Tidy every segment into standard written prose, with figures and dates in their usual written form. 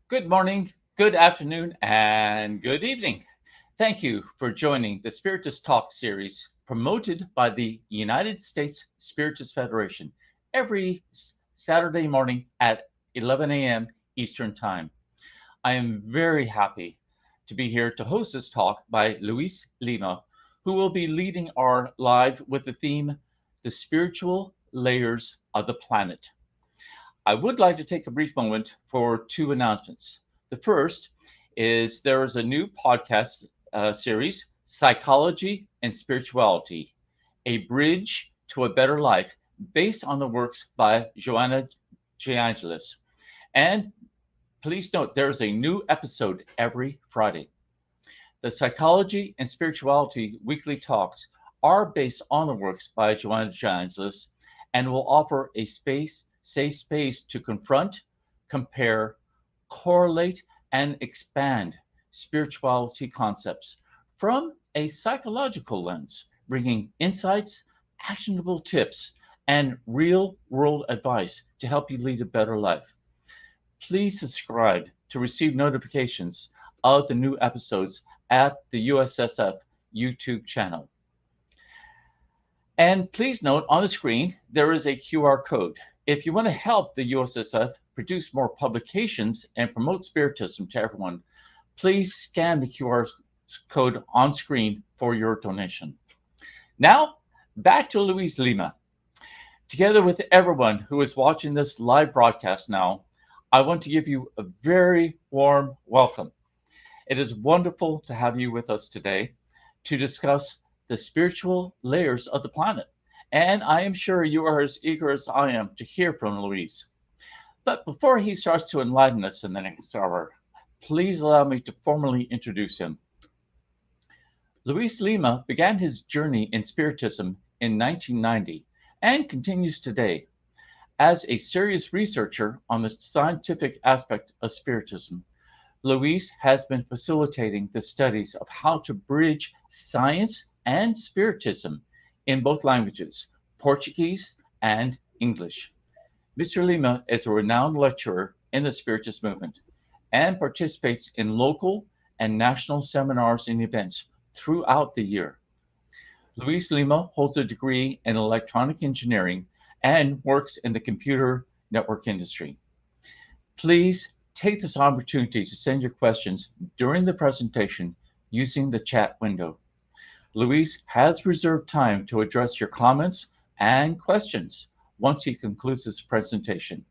Good morning, good afternoon, and good evening. Thank you for joining the Spiritist Talk series promoted by the United States Spiritist Federation every Saturday morning at 11 a.m. Eastern Time. I am very happy to be here to host this talk by LUIZ Lima, who will be leading our live with the theme, The Spiritual Layers of the Planet. I would like to take a brief moment for two announcements. The first is there is a new podcast series, Psychology and Spirituality, a bridge to a better life, based on the works by Joanna J. Angelis. And please note, there's a new episode every Friday. The Psychology and Spirituality weekly talks are based on the works by Joanna J. Angelis and will offer a safe space to confront, compare, correlate, and expand spirituality concepts from a psychological lens, bringing insights, actionable tips, and real world advice to help you lead a better life. Please subscribe to receive notifications of the new episodes at the USSF YouTube channel. And please note on the screen, there is a QR code. If you want to help the USSF produce more publications and promote Spiritism to everyone, please scan the QR code on screen for your donation. Now, back to LUIZ Lima. Together with everyone who is watching this live broadcast now, I want to give you a very warm welcome. It is wonderful to have you with us today to discuss the spiritual layers of the planet. And I am sure you are as eager as I am to hear from LUIZ. But before he starts to enlighten us in the next hour, please allow me to formally introduce him. LUIZ Lima began his journey in Spiritism in 1990 and continues today. As a serious researcher on the scientific aspect of Spiritism, LUIZ has been facilitating the studies of how to bridge science and Spiritism in both languages, Portuguese and English. Mr. Lima is a renowned lecturer in the Spiritist movement and participates in local and national seminars and events throughout the year. LUIZ Lima holds a degree in electronic engineering and works in the computer network industry. Please take this opportunity to send your questions during the presentation using the chat window. LUIZ has reserved time to address your comments and questions once he concludes his presentation.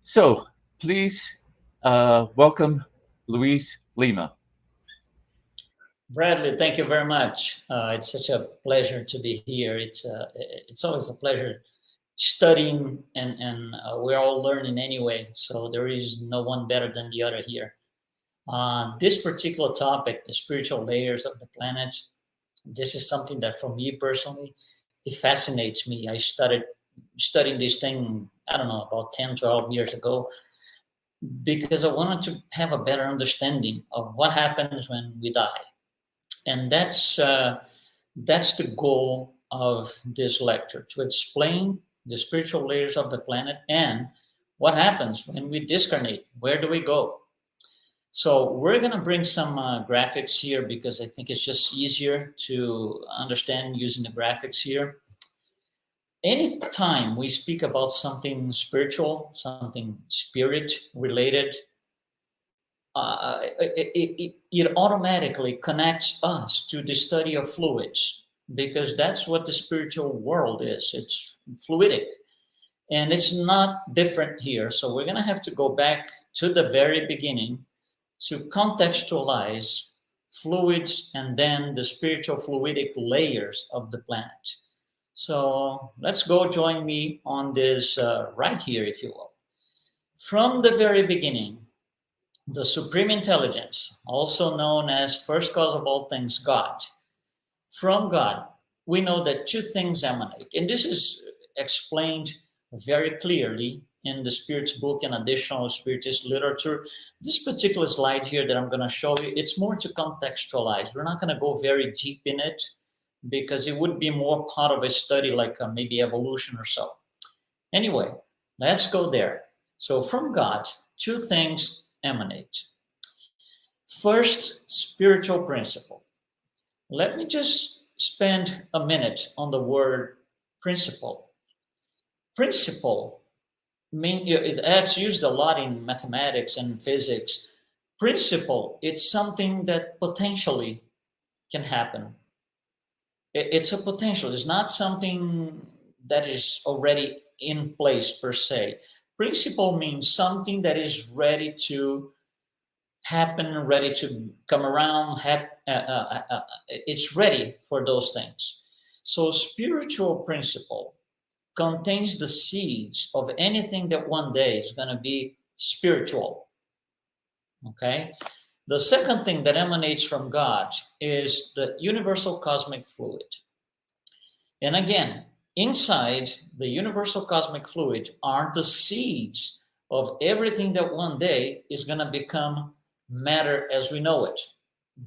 So please welcome LUIZ Lima. Bradley, thank you very much. It's such a pleasure to be here. It's always a pleasure studying, and we're all learning anyway. So there is no one better than the other here. This particular topic, the spiritual layers of the planet, this is something that for me personally, it fascinates me. I started studying this thing, I don't know, about 10, 12 years ago, because I wanted to have a better understanding of what happens when we die. And that's the goal of this lecture, to explain the spiritual layers of the planet and what happens when we discarnate. Where do we go? So we're going to bring some graphics here because I think it's just easier to understand using the graphics here. Anytime we speak about something spiritual, something spirit related, it automatically connects us to the study of fluids, because that's what the spiritual world is. It's fluidic, and it's not different here. So we're going to have to go back to the very beginning to contextualize fluids and then the spiritual fluidic layers of the planet. So let's go join me on this right here, if you will. From the very beginning, the Supreme Intelligence, also known as first cause of all things, God. From God, we know that two things emanate. And this is explained very clearly in the Spirit's book and additional Spiritist literature. This particular slide here that I'm going to show you, it's more to contextualize. We're not going to go very deep in it because it would be more part of a study like maybe evolution or so. Anyway, let's go there. So from God, two things emanate. First, spiritual principle. Let me just spend a minute on the word principle. Principle it's used a lot in mathematics and physics. Principle, it's something that potentially can happen. It's a potential. It's not something that is already in place per se. Principle means something that is ready to happen, ready to come around. It's ready for those things. So spiritual principle contains the seeds of anything that one day is going to be spiritual. Okay? The second thing that emanates from God is the universal cosmic fluid. And again, inside the universal cosmic fluid are the seeds of everything that one day is going to become matter as we know it.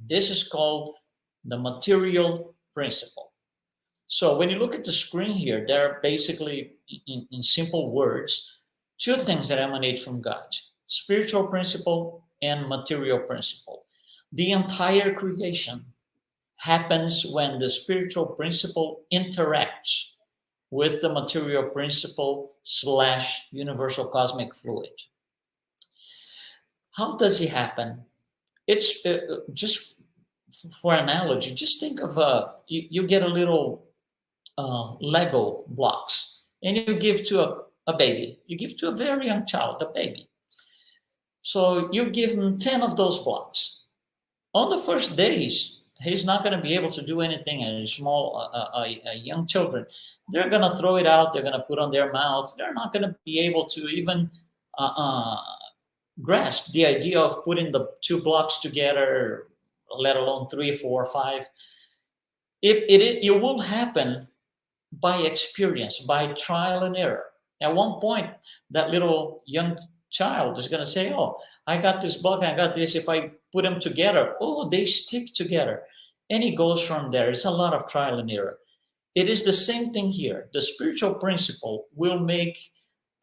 This is called the material principle. So when you look at the screen here, there are basically, in simple words, two things that emanate from God: spiritual principle and material principle. The entire creation happens when the spiritual principle interacts with the material principle / universal cosmic fluid. How does it happen? It's just for analogy, just think of you get a little Lego blocks and you give to a baby. You give to a very young child, a baby. So you give him 10 of those blocks. On the first days, he's not going to be able to do anything. And small, young children, they're going to throw it out. They're going to put on their mouth. They're not going to be able to even grasp the idea of putting the 2 blocks together, let alone 3, 4, 5. It will happen by experience, by trial and error. At one point, that little young child is going to say, oh, I got this block, I got this. If I put them together, oh, they stick together. And it goes from there. It's a lot of trial and error. It is the same thing here. The spiritual principle will make,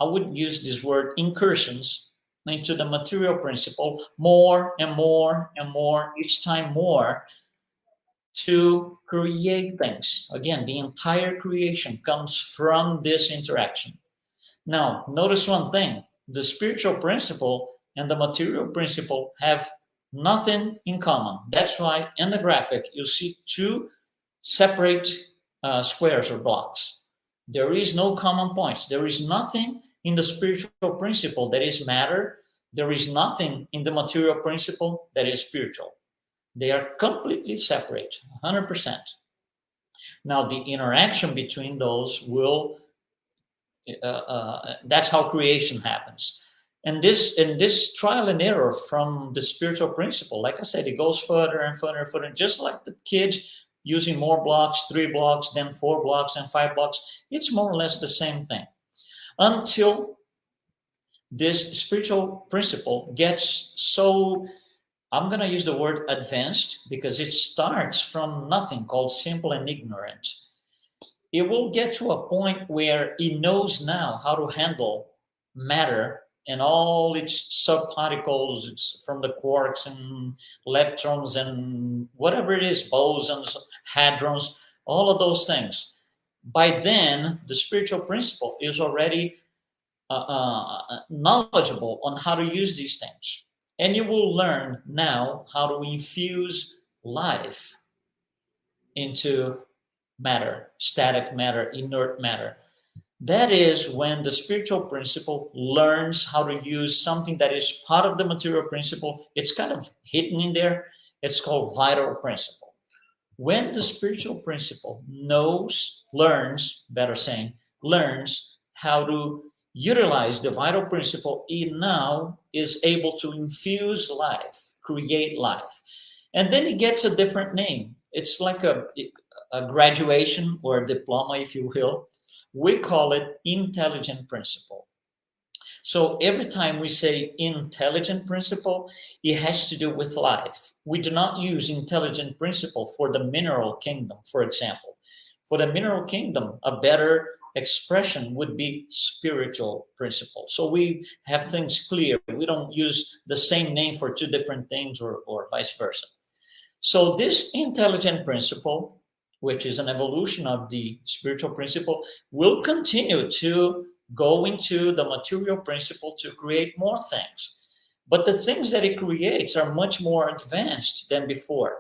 I would use this word, incursions into the material principle more and more and more, each time more, to create things. Again, the entire creation comes from this interaction. Now, notice one thing. The spiritual principle and the material principle have nothing in common. That's why in the graphic, you see 2 separate squares or blocks. There is no common points. There is nothing in the spiritual principle that is matter. There is nothing in the material principle that is spiritual. They are completely separate, 100%. Now, the interaction between those will, that's how creation happens. And this trial and error from the spiritual principle, like I said, it goes further and further and further, just like the kids using more blocks, 3 blocks, then 4 blocks and 5 blocks. It's more or less the same thing. Until this spiritual principle gets so, I'm going to use the word advanced because it starts from nothing, called simple and ignorant. It will get to a point where it knows now how to handle matter and all its subparticles from the quarks and electrons and whatever it is, bosons, hadrons, all of those things. By then, the spiritual principle is already knowledgeable on how to use these things. And you will learn now how to infuse life into matter, static matter, inert matter. That is when the spiritual principle learns how to use something that is part of the material principle. It's kind of hidden in there. It's called vital principle. When the spiritual principle learns how to utilize the vital principle, it now is able to infuse life, create life. And then it gets a different name. It's like a graduation or a diploma, if you will. We call it intelligent principle. So every time we say intelligent principle, it has to do with life. We do not use intelligent principle for the mineral kingdom, for example. For the mineral kingdom, a better expression would be spiritual principle. So we have things clear. We don't use the same name for two different things or vice versa. So this intelligent principle, which is an evolution of the spiritual principle, will continue to go into the material principle to create more things. But the things that it creates are much more advanced than before.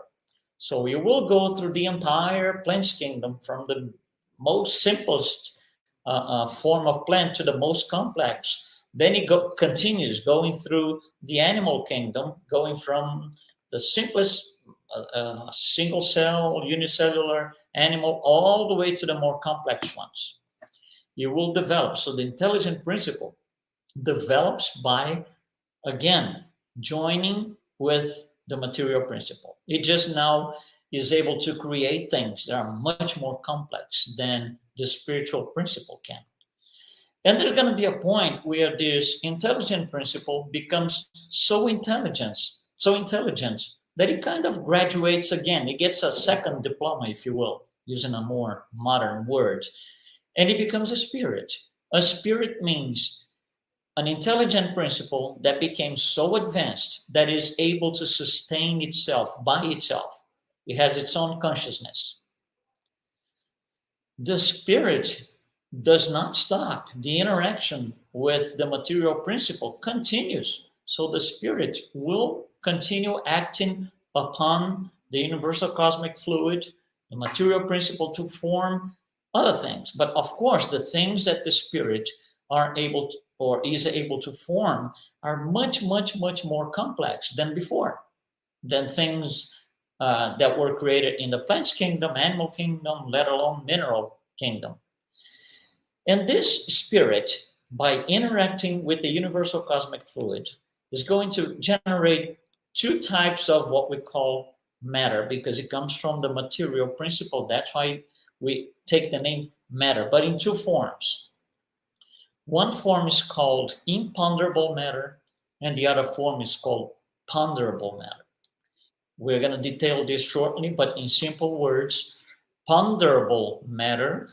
So you will go through the entire plant kingdom, from the most simplest form of plant to the most complex. Then it continues going through the animal kingdom, going from the simplest single cell, unicellular animal, all the way to the more complex ones. You will develop. So the intelligent principle develops by, again, joining with the material principle. It just now is able to create things that are much more complex than the spiritual principle can. And there's going to be a point where this intelligent principle becomes so intelligent that it kind of graduates again. It gets a second diploma, if you will, using a more modern word. And it becomes a spirit. A spirit means an intelligent principle that became so advanced that is able to sustain itself by itself. It has its own consciousness. The spirit does not stop. The interaction with the material principle continues. So the spirit will continue acting upon the universal cosmic fluid, the material principle, to form other things. But of course, the things that the spirit are able to, or is able to form, are much, much, much more complex than before, than things that were created in the plants kingdom, animal kingdom, let alone mineral kingdom. And this spirit, by interacting with the universal cosmic fluid, is going to generate two types of what we call matter, because it comes from the material principle. That's why we take the name matter, but in two forms. One form is called imponderable matter, and the other form is called ponderable matter. We're going to detail this shortly, but in simple words, ponderable matter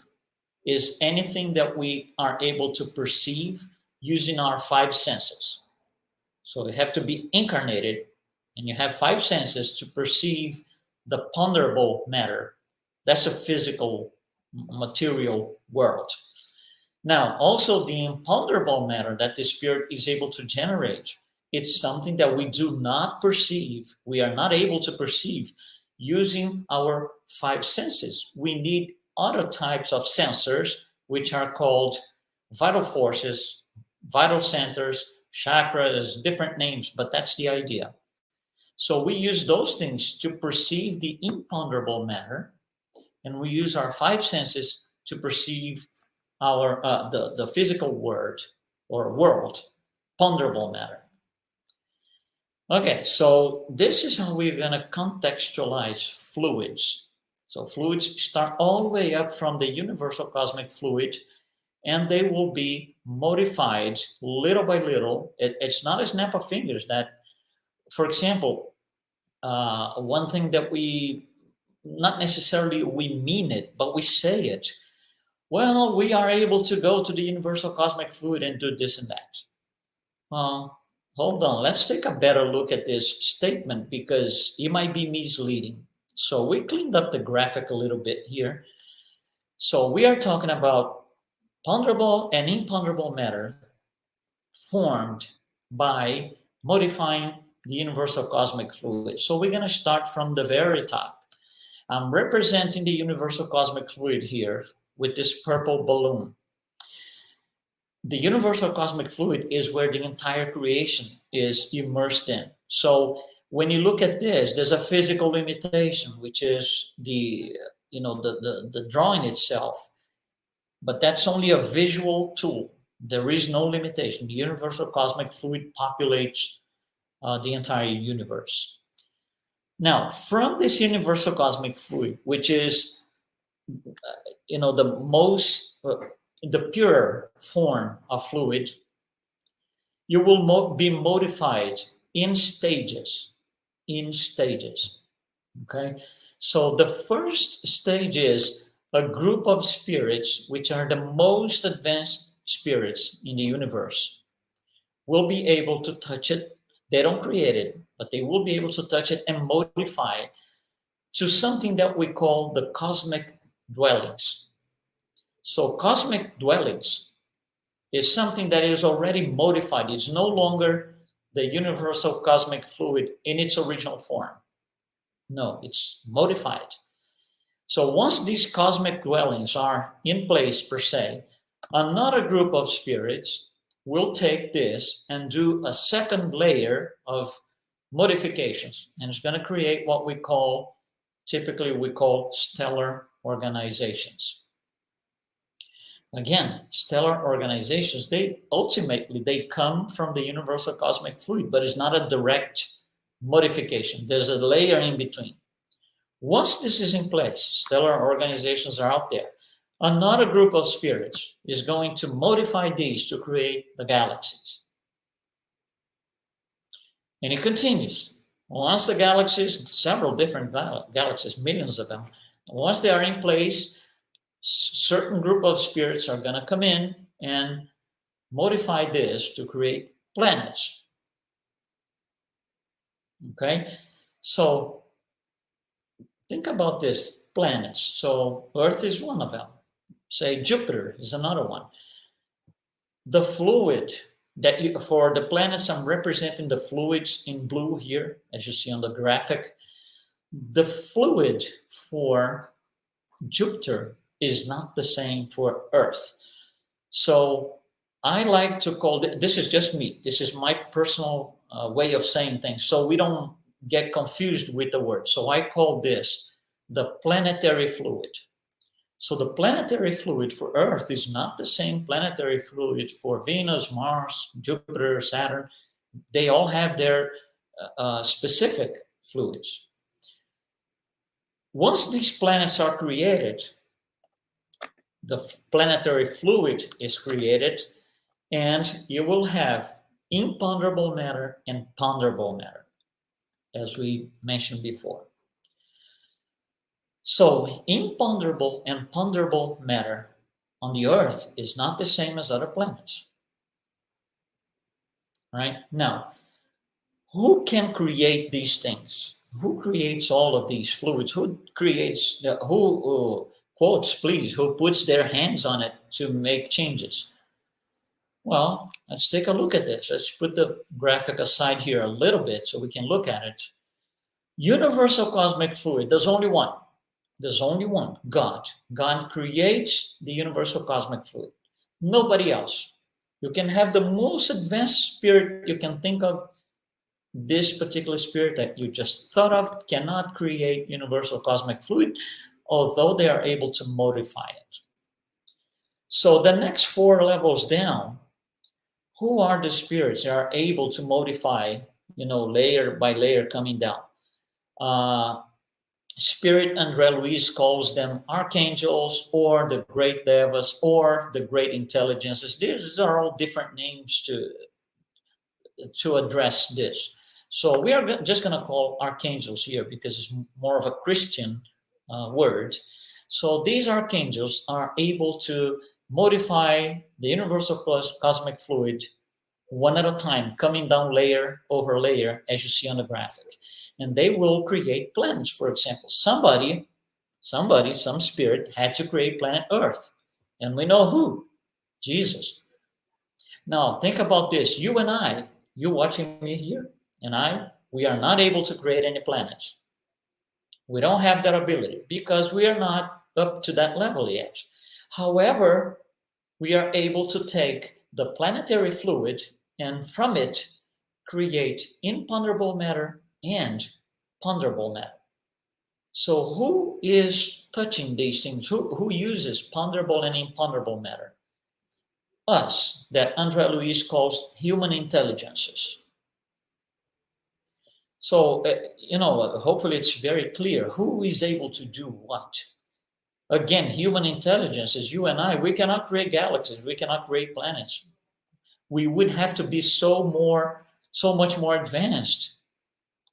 is anything that we are able to perceive using our five senses. So you have to be incarnated, and you have five senses to perceive the ponderable matter. That's a physical, material world. Now, also the imponderable matter that the spirit is able to generate, it's something that we do not perceive. We are not able to perceive using our five senses. We need other types of sensors, which are called vital forces, vital centers, chakras, different names, but that's the idea. So we use those things to perceive the imponderable matter, and we use our five senses to perceive our the physical world, ponderable matter. Okay, so this is how we're going to contextualize fluids. So fluids start all the way up from the universal cosmic fluid, and they will be modified little by little. It's not a snap of fingers that, for example, one thing that we, not necessarily we mean it, but we say it. Well, we are able to go to the universal cosmic fluid and do this and that. Hold on, let's take a better look at this statement, because it might be misleading. So we cleaned up the graphic a little bit here. So we are talking about ponderable and imponderable matter formed by modifying the universal cosmic fluid. So we're going to start from the very top. I'm representing the universal cosmic fluid here with this purple balloon. The universal cosmic fluid is where the entire creation is immersed in. So when you look at this, there's a physical limitation, which is the drawing itself. But that's only a visual tool. There is no limitation. The universal cosmic fluid populates the entire universe. Now, from this universal cosmic fluid, which is the pure form of fluid, you will be modified in stages. Okay, so the first stage is a group of spirits, which are the most advanced spirits in the universe, will be able to touch it. They don't create it, but they will be able to touch it and modify it to something that we call the cosmic dwellings. So cosmic dwellings is something that is already modified. It's no longer the universal cosmic fluid in its original form. No, it's modified. So once these cosmic dwellings are in place per se, another group of spirits will take this and do a second layer of modifications. And it's going to create what we call, typically we call stellar organizations. Again, stellar organizations, they come from the universal cosmic fluid, but it's not a direct modification. There's a layer in between. Once this is in place, stellar organizations are out there. Another group of spirits is going to modify these to create the galaxies. And it continues. Once the galaxies, several different galaxies, millions of them, once they are in place, certain group of spirits are going to come in and modify this to create planets. Okay, so think about this, planets. So Earth is one of them. Say Jupiter is another one. The fluid that for the planets, I'm representing the fluids in blue here, as you see on the graphic. The fluid for Jupiter is not the same for Earth. So I like to call this is just me. This is my personal way of saying things. So we don't get confused with the word. So I call this the planetary fluid. So the planetary fluid for Earth is not the same planetary fluid for Venus, Mars, Jupiter, Saturn. They all have their specific fluids. Once these planets are created, the planetary fluid is created, and you will have imponderable matter and ponderable matter, as we mentioned before. So imponderable and ponderable matter on the Earth is not the same as other planets. Right? Now, who can create these things? Who creates all of these fluids? Who creates, quotes, please, who puts their hands on it to make changes? Well, let's take a look at this. Let's put the graphic aside here a little bit so we can look at it. Universal cosmic fluid, there's only one. There's only one, God. God creates the universal cosmic fluid. Nobody else. You can have the most advanced spirit you can think of. This particular spirit that you just thought of cannot create universal cosmic fluid, although they are able to modify it. So the next 4 levels down, who are the spirits that are able to modify, layer by layer coming down? Spirit Andre LUIZ calls them archangels or the great devas or the great intelligences. These are all different names to address this. So we are just going to call archangels here because it's more of a Christian word. So these archangels are able to modify the universal cosmic fluid one at a time, coming down layer over layer, as you see on the graphic. And they will create planets. For example, some spirit had to create planet Earth. And we know who? Jesus. Now, think about this. You and I, you watching me here, and we are not able to create any planets. We don't have that ability because we are not up to that level yet. However, we are able to take the planetary fluid and from it create imponderable matter and ponderable matter. So who is touching these things? Who uses ponderable and imponderable matter? Us, that Andre LUIZ calls human intelligences. So, hopefully it's very clear who is able to do what. Again, human intelligence is you and I. We cannot create galaxies. We cannot create planets. We would have to be so much more advanced.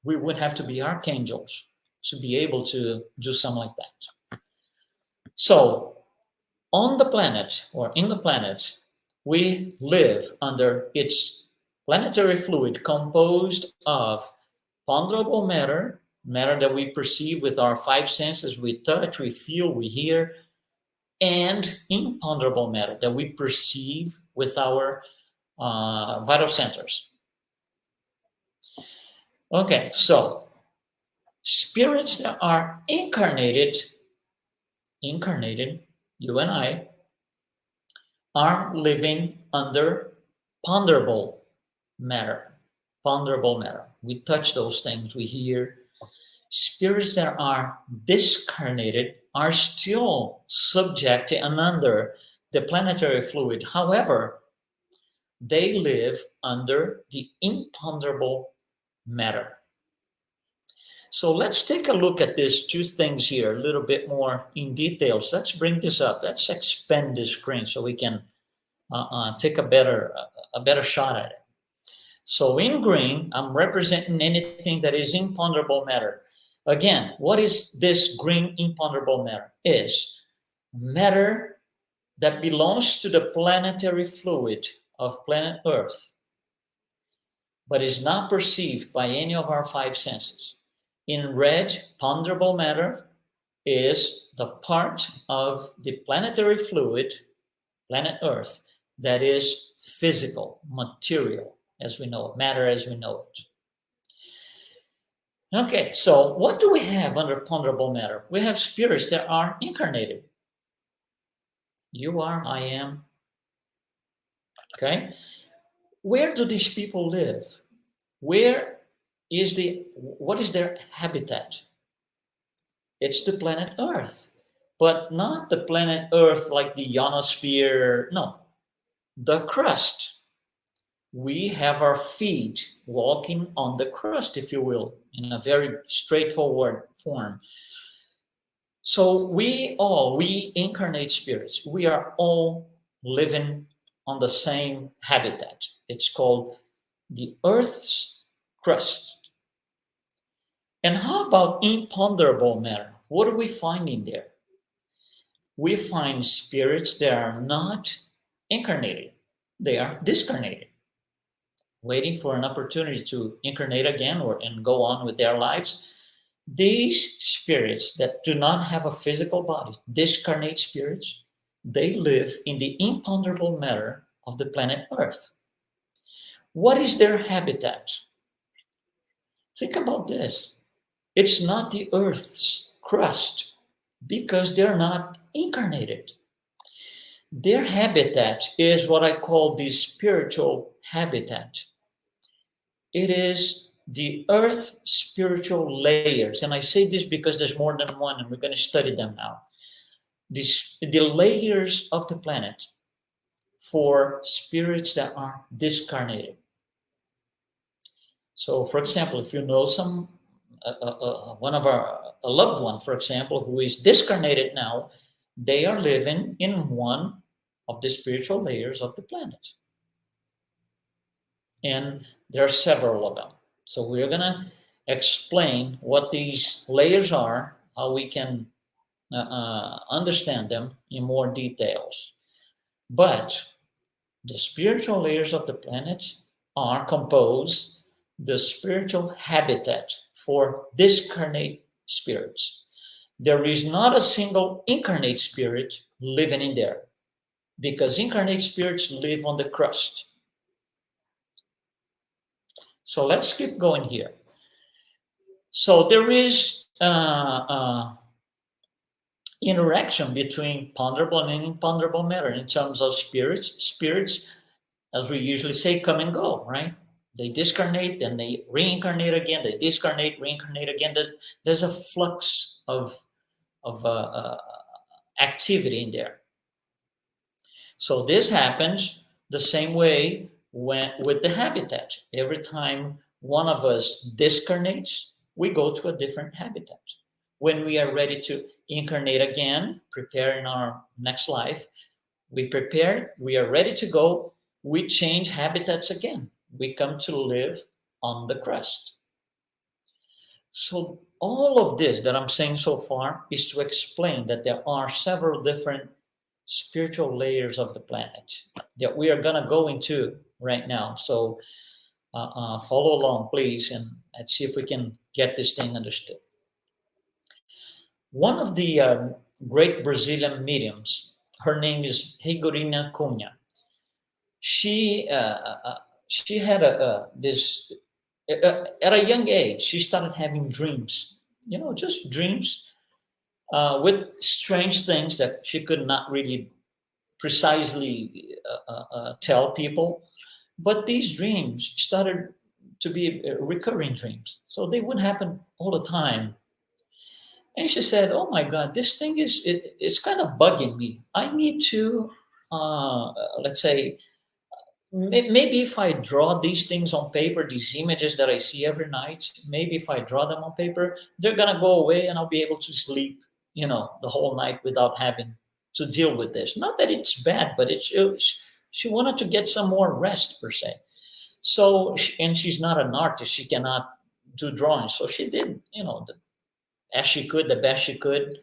We would have to be archangels to be able to do something like that. So on the planet, or in the planet, we live under its planetary fluid composed of ponderable matter, matter that we perceive with our five senses, we touch, we feel, we hear, and imponderable matter that we perceive with our vital centers. Okay, so spirits that are incarnated, you and I, are living under ponderable matter. Ponderable matter. We touch those things, we hear. Spirits that are discarnated are still subject and under the planetary fluid. However, they live under the imponderable matter. So let's take a look at these two things here a little bit more in details. Let's bring this up. Let's expand this screen so we can take a better shot at it. So in green, I'm representing anything that is imponderable matter. Again, what is this green imponderable matter? Is matter that belongs to the planetary fluid of planet Earth, but is not perceived by any of our five senses. In red, ponderable matter is the part of the planetary fluid, planet Earth, that is physical, material, as we know it, matter as we know it. Okay, so what do we have under ponderable matter? We have spirits that are incarnated. You are, I am. Okay, where do these people live? What is their habitat? It's the planet Earth, but not the planet Earth like the ionosphere, no, the crust. We have our feet walking on the crust, if you will, in a very straightforward form. So we incarnate spirits, we are all living on the same habitat. It's called the Earth's crust. And how about imponderable matter? What do we find in there? We find spirits that are not incarnated. They are discarnated, waiting for an opportunity to incarnate again and go on with their lives. These spirits that do not have a physical body, discarnate spirits, they live in the imponderable matter of the planet Earth. What is their habitat? Think about this. It's not the Earth's crust because they're not incarnated. Their habitat is what I call the spiritual habitat. It is the Earth's spiritual layers. And I say this because there's more than one, and we're going to study them now. The layers of the planet for spirits that are discarnated. So, for example, if you know one of a loved one, for example, who is discarnated now, they are living in one of the spiritual layers of the planet. And there are several of them. So we're going to explain what these layers are, how we can understand them in more details. But the spiritual layers of the planet are composed the spiritual habitat for discarnate spirits. There is not a single incarnate spirit living in there, because incarnate spirits live on the crust. So let's keep going here. So there is interaction between ponderable and imponderable matter in terms of spirits. Spirits, as we usually say, come and go, right? They discarnate, then they reincarnate again. They discarnate, reincarnate again. There's a flux of activity in there. So this happens the same way with the habitat. Every time one of us discarnates, we go to a different habitat. When we are ready to incarnate again, prepare in our next life, we prepare, we are ready to go, we change habitats again. We come to live on the crust. So all of this that I'm saying so far is to explain that there are several different spiritual layers of the planet that we are going to go into right now. So follow along, please, and let's see if we can get this thing understood. One of the great Brazilian mediums, her name is Rigorina Cunha. She had this at a young age. She started having dreams, just dreams with strange things that she could not really precisely tell people. But these dreams started to be recurring dreams. So they would happen all the time. And she said, oh my God, this thing it's kind of bugging me. I need to, let's say, maybe if I draw these things on paper, these images that I see every night, maybe if I draw them on paper, they're going to go away and I'll be able to sleep, the whole night without having to deal with this. Not that it's bad, but she wanted to get some more rest, per se. So, and she's not an artist. She cannot do drawings. So she did, as she could, the best she could.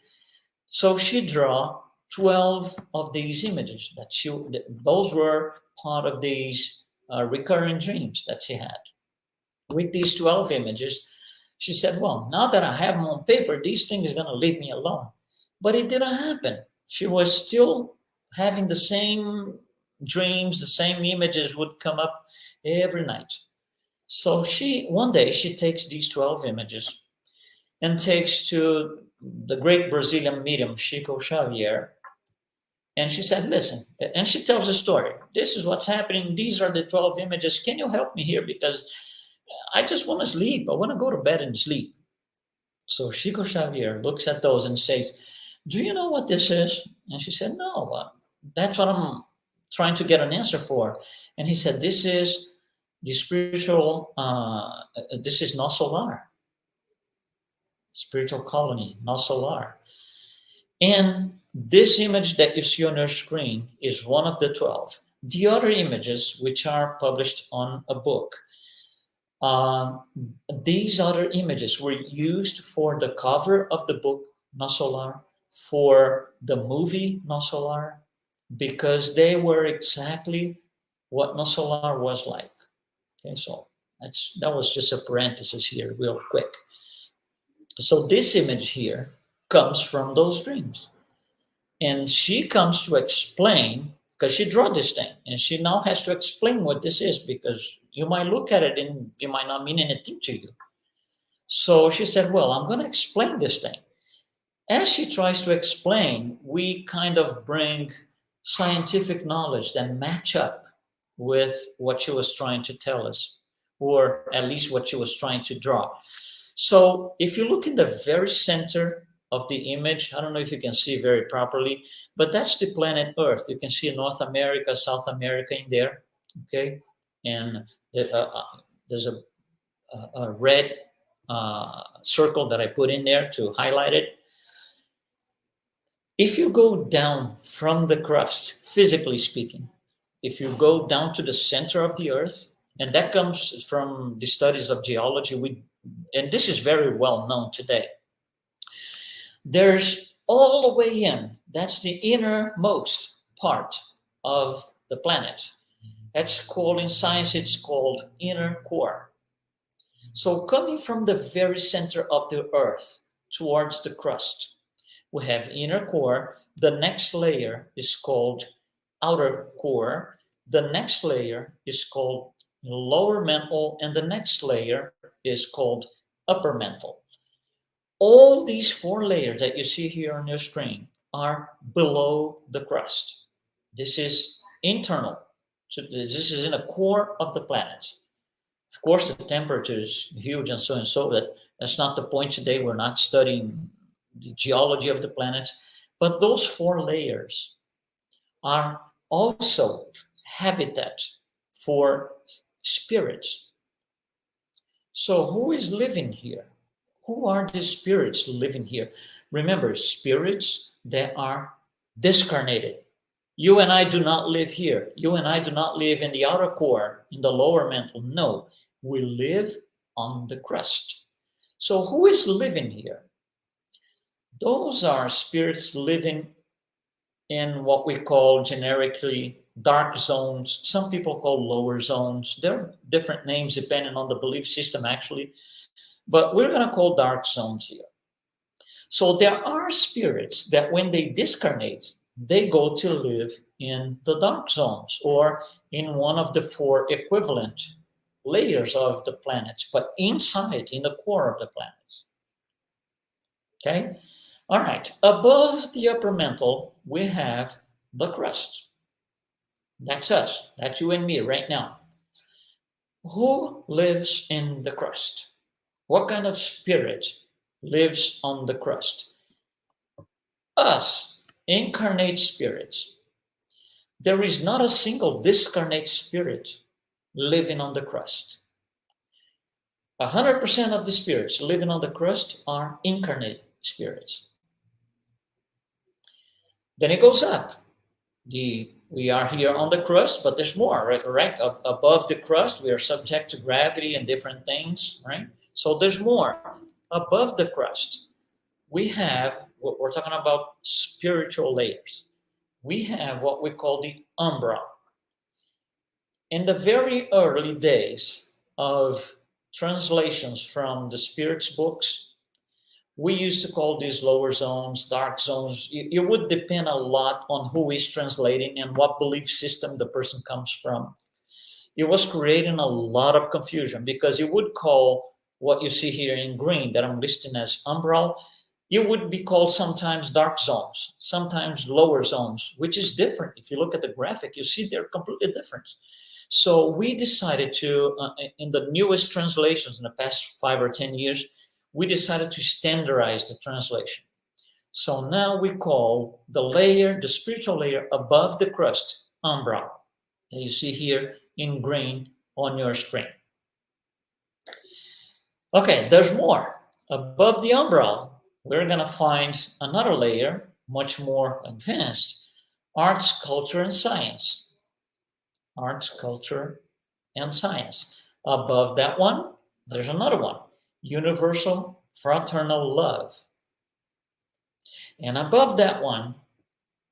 So she drew 12 of these images those were part of these recurring dreams that she had. With these 12 images, she said, well, now that I have them on paper, these things are going to leave me alone. But it didn't happen. She was still having the same dreams, the same images would come up every night. So one day she takes these 12 images and takes to the great Brazilian medium, Chico Xavier. And she said, listen, and she tells a story. This is what's happening. These are the 12 images. Can you help me here? Because I just want to sleep. I want to go to bed and sleep. So Chico Xavier looks at those and says, do you know what this is? And she said, no, that's what I'm trying to get an answer for. And he said, this is the spiritual, this is NOSSOS, spiritual colony, NOSSOS. And this image that you see on your screen is one of the 12. The other images, which are published on a book, these other images were used for the cover of the book NOSSOS, for the movie NOSSOS, because they were exactly what NOSSOS was like. Okay, so that was just a parenthesis here, real quick. So this image here comes from those dreams. And she comes to explain, because she drew this thing, and she now has to explain what this is, because you might look at it and it might not mean anything to you. So she said, well, I'm going to explain this thing. As she tries to explain, we kind of bring scientific knowledge that match up with what she was trying to tell us, or at least what she was trying to draw. So if you look in the very center of the image, I don't know if you can see very properly, but that's the planet Earth. You can see North America, South America in there, okay? And there's a red circle that I put in there to highlight it. If you go down from the crust, physically speaking, if you go down to the center of the Earth, and that comes from the studies of geology, and this is very well known today, there's all the way in, that's the innermost part of the planet. That's called, in science, it's called inner core. So coming from the very center of the Earth towards the crust, we have inner core. The next layer is called outer core. The next layer is called lower mantle, and the next layer is called upper mantle. All these 4 layers that you see here on your screen are below the crust. This is internal. So this is in the core of the planet. Of course, the temperature is huge and so. That's not the point today. We're not studying the geology of the planet. But those 4 layers are also habitat for spirits. So who is living here? Who are the spirits living here? Remember, spirits that are discarnated. You and I do not live here. You and I do not live in the outer core, in the lower mantle. No, we live on the crust. So who is living here? Those are spirits living in what we call generically dark zones. Some people call lower zones. There are different names depending on the belief system, actually. But we're going to call dark zones here. So there are spirits that when they discarnate, they go to live in the dark zones or in one of the 4 equivalent layers of the planet, but inside, in the core of the planet. Okay? All right. Above the upper mantle, we have the crust. That's us. That's you and me right now. Who lives in the crust? What kind of spirit lives on the crust? Us, incarnate spirits. There is not a single discarnate spirit living on the crust. 100% of the spirits living on the crust are incarnate spirits. Then it goes up. We are here on the crust, but there's more, right? Above the crust, we are subject to gravity and different things, right? So there's more. Above the crust, we have what we're talking about, spiritual layers. We have what we call the umbra. In the very early days of translations from the spirits books, we used to call these lower zones, dark zones. It would depend a lot on who is translating and what belief system the person comes from. It was creating a lot of confusion because you would call what you see here in green that I'm listing as umbral, it would be called sometimes dark zones, sometimes lower zones, which is different. If you look at the graphic, you see they're completely different. So we decided to, in the newest translations in the past 5 or 10 years, we decided to standardize the translation. So now we call the layer, the spiritual layer above the crust, umbral, that you see here in green on your screen. Okay, there's more. Above the umbral, we're going to find another layer, much more advanced, arts, culture, and science. Arts, culture, and science. Above that one, there's another one, universal fraternal love. And above that one,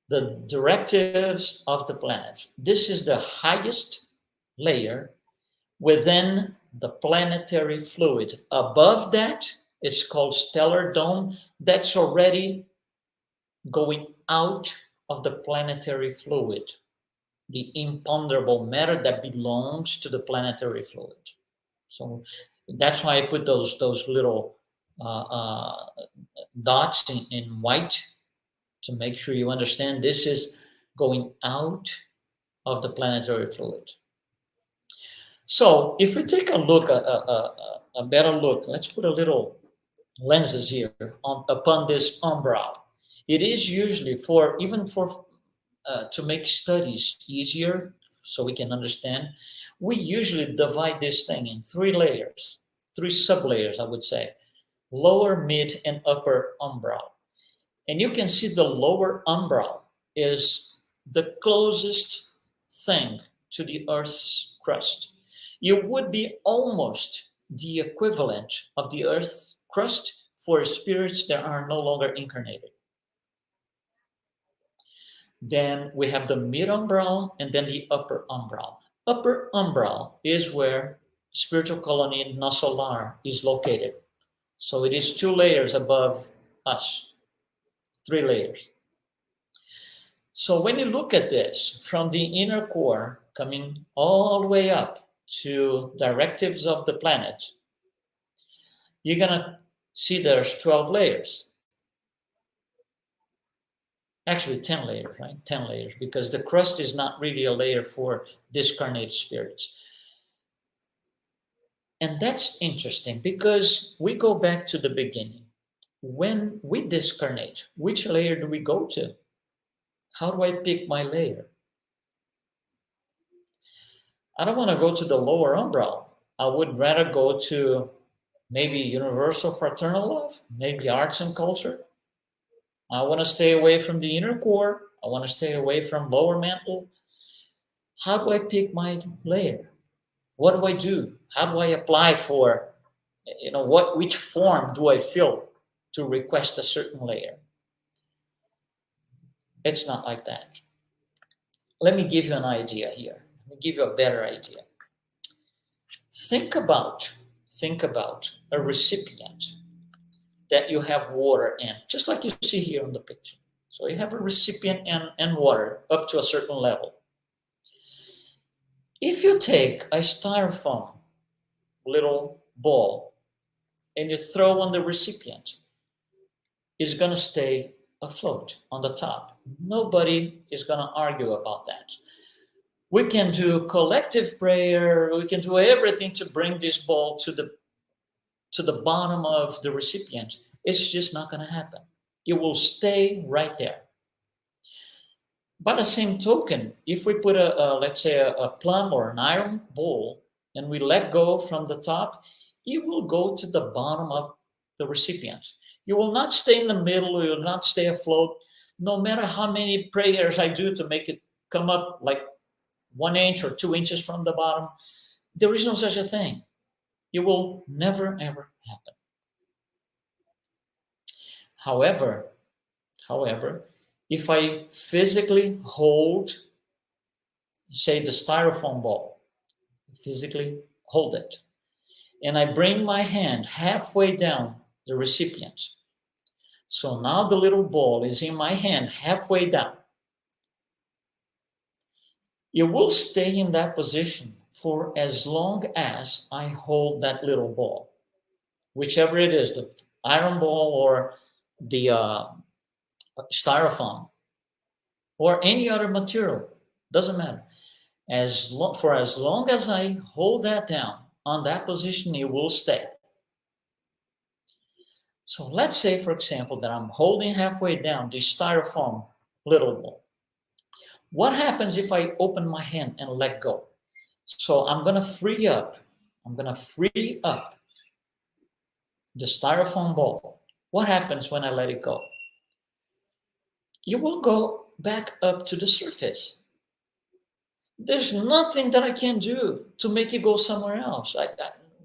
the directives of the planets. This is the highest layer within the planetary fluid. Above that, it's called stellar dome. That's already going out of the planetary fluid, the imponderable matter that belongs to the planetary fluid. So that's why I put those little dots in white to make sure you understand this is going out of the planetary fluid. So if we take a look, a better look, let's put a little lenses here upon this umbral. It is usually to make studies easier so we can understand, we usually divide this thing in 3 layers, 3 sublayers, I would say, lower, mid, and upper umbral. And you can see the lower umbral is the closest thing to the Earth's crust. It would be almost the equivalent of the Earth's crust for spirits that are no longer incarnated. Then we have the mid-umbral and then the upper umbral. Upper umbral is where spiritual colony Nossolar is located. So it is 2 layers above us, 3 layers. So when you look at this from the inner core, coming all the way up to directives of the planet, you're gonna see there's 12 layers. Actually 10 layers, right? 10 layers, because the crust is not really a layer for discarnate spirits. And that's interesting because we go back to the beginning. When we discarnate, which layer do we go to? How do I pick my layer? I don't want to go to the lower umbral. I would rather go to maybe universal fraternal love, maybe arts and culture. I want to stay away from the inner core. I want to stay away from lower mantle. How do I pick my layer? What do I do? How do I apply for which form do I fill to request a certain layer? It's not like that. Let me give you an idea here. Let me give you a better idea. Think about a recipient that you have water in, just like you see here on the picture. So you have a recipient and water up to a certain level. If you take a styrofoam little ball and you throw on the recipient, it's going to stay afloat on the top. Nobody is going to argue about that. We can do collective prayer. We can do everything to bring this ball to the bottom of the recipient. It's just not going to happen. It will stay right there. By the same token, if we put let's say a plum or an iron bowl and we let go from the top, it will go to the bottom of the recipient. You will not stay in the middle. You will not stay afloat. No matter how many prayers I do to make it come up like 1 inch or 2 inches from the bottom, there is no such a thing. It will never, ever happen. However, if I physically hold, say, the styrofoam ball, physically hold it, and I bring my hand halfway down the recipient. So now the little ball is in my hand halfway down. It will stay in that position for as long as I hold that little ball, whichever it is, the iron ball or the styrofoam or any other material, doesn't matter. For as long as I hold that down on that position, it will stay. So let's say, for example, that I'm holding halfway down the styrofoam little ball. What happens if I open my hand and let go? So I'm going to free up the styrofoam ball. What happens when I let it go? It will go back up to the surface. There's nothing that I can do to make it go somewhere else.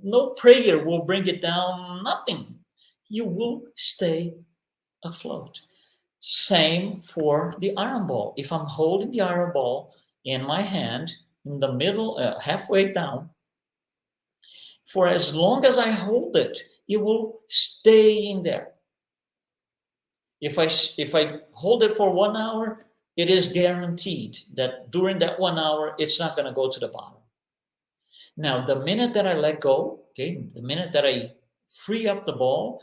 No prayer will bring it down, nothing. You will stay afloat. Same for the iron ball. If I'm holding the iron ball in my hand, in the middle, halfway down, for as long as I hold it, it will stay in there. If I hold it for 1 hour, it is guaranteed that during that 1 hour, it's not going to go to the bottom. Now, the minute that I let go, the minute that I free up the ball,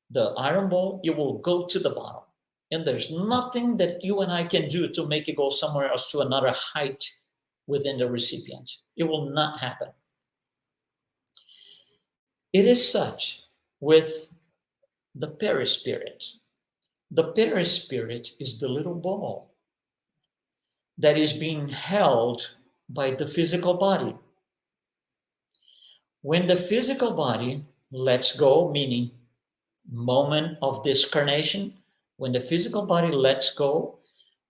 the iron ball, it will go to the bottom. And there's nothing that you and I can do to make it go somewhere else to another height within the recipient. It will not happen. It is such with the perispirit. The perispirit is the little ball that is being held by the physical body. When the physical body lets go, meaning moment of discarnation, when the physical body lets go,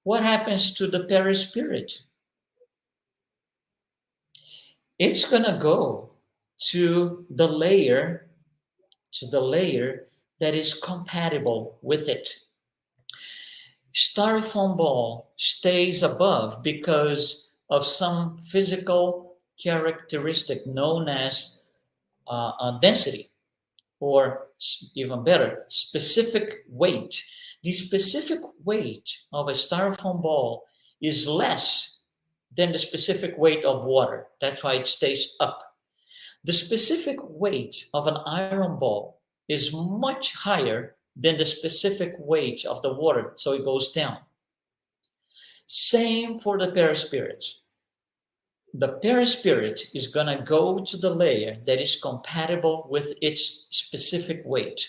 what happens to the perispirit? It's going to go to the layer that is compatible with it. Styrofoam ball stays above because of some physical characteristic known as density, or even better, specific weight. The specific weight of a styrofoam ball is less than the specific weight of water. That's why it stays up. The specific weight of an iron ball is much higher than the specific weight of the water, so it goes down. Same for the perispirit. The perispirit is going to go to the layer that is compatible with its specific weight.